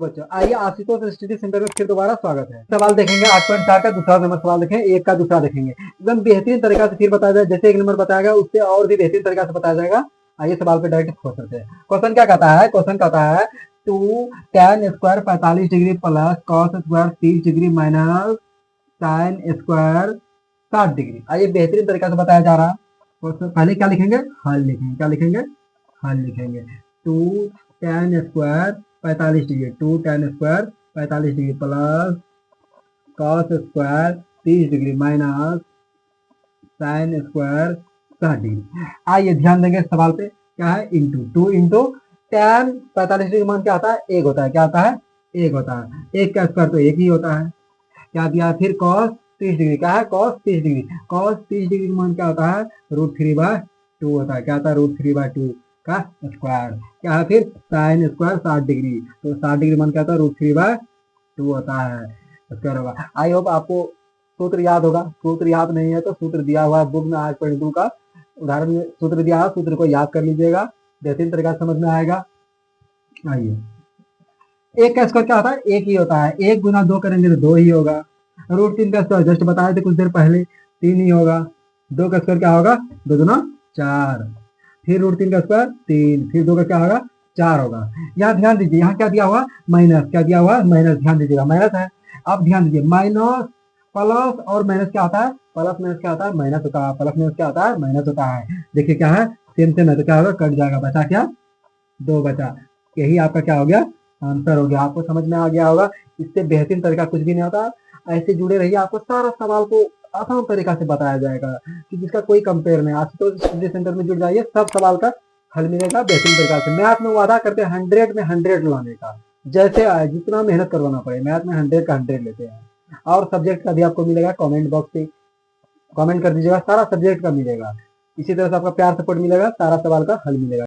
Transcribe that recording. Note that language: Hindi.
बच्चों आइए आशुतोष स्टडी सेंटर में फिर दोबारा स्वागत है। सवाल देखेंगे 8.4 का दूसरा नंबर सवाल देखेंगे, एक का दूसरा देखेंगे। एकदम बेहतरीन तरीका से फिर बताया जाए, जैसे एक नंबर बताया गया उससे और भी बेहतरीन तरीका से बताया जाएगा। आइए सवाल पे डायरेक्ट खोज करते हैं। क्वेश्चन क्या कहता है? क्वेश्चन कहता है 2 tan square 45 degree plus cos square 30 degree minus sin square 60 degree. आइए बेहतरीन तरीका से बताया जा रहा है। पहले क्या लिखेंगे? हल लिखेंगे। क्या लिखेंगे? हल लिखेंगे। 2 tan square 45 degree 2 tan square 45 degree plus cos square 30 degree minus sin square 60 degree. आइए ध्यान देंगे सवाल पे। क्या है? इंटू 2 इंटू tan 45 डिग्री मान क्या होता है? एक होता है। क्या होता है? एक होता है। एक का स्क्वायर तो एक ही होता है। क्या दिया? फिर cos 30 डिग्री। क्या है? cos 30 degree. cos 30 डिग्री का मान क्या होता है? √3/2 होता है। क्या होता है? √3/2 का स्क्वायर। क्या है? फिर sin स्क्वायर 60 डिग्री, तो 60 डिग्री मान क्या होता है? √3/2 होता है, स्क्वायर होगा। आई होप आपको सूत्र याद होगा। सूत्र याद नहीं है तो सूत्र दिया हुआ है बुक में 8.2 का उदाहरण में सूत्र दिया है, सूत्र को याद कर लीजिएगा, बेहतरीन तरीका से समझ में आएगा। आइए, एक का स्क्वायर क्या होता है? एक ही होता है। एक गुना 2 करेंगे तो 2 ही होगा। √3 का स्क्वायर जस्ट बताए थे कुछ देर पहले, 3 ही होगा। 2 का स्क्वायर क्या होगा? 2 दूना 4, फिर √3 का स्क्वायर 3, फिर 2 का क्या होगा? 4 होगा। यहाँ ध्यान दीजिए, यहाँ क्या दिया हुआ? माइनस। क्या दिया हुआ? माइनस। ध्यान दीजिएगा, माइनस है। अब ध्यान दीजिए, माइनस प्लस और माइनस क्या होता है? प्लस माइनस क्या होता है? माइनस होता है। प्लस माइनस क्या होता है? माइनस होता है। देखिए क्या है? सेम सेम है तो क्या होगा? कट जाएगा। बचा क्या? 2 बचा। यही आपका क्या हो गया? आंसर हो गया। आपको समझ में आ गया होगा। इससे बेहतरीन तरीका कुछ भी नहीं होता। ऐसे जुड़े रहिए, आपको सारा सवाल को आसान तरीका से बताया जाएगा कि जिसका कोई कंपेयर नहीं। आशुतोष स्टडी सेंटर में जुड़ जाइए, सब सवाल का हल मिलेगा बेहतरीन तरीका से। मैथ में वादा करते हैं 100 में 100 लाने का, जैसे आए जितना मेहनत करवाना पड़े, मैथ में 100 का 100 लेते हैं। और सब्जेक्ट का भी आपको मिलेगा, कमेंट बॉक्स पे कमेंट कर दीजिएगा, सारा सब्जेक्ट का मिलेगा। इसी तरह से आपका प्यार सपोर्ट मिलेगा, सारा सवाल का हल मिलेगा।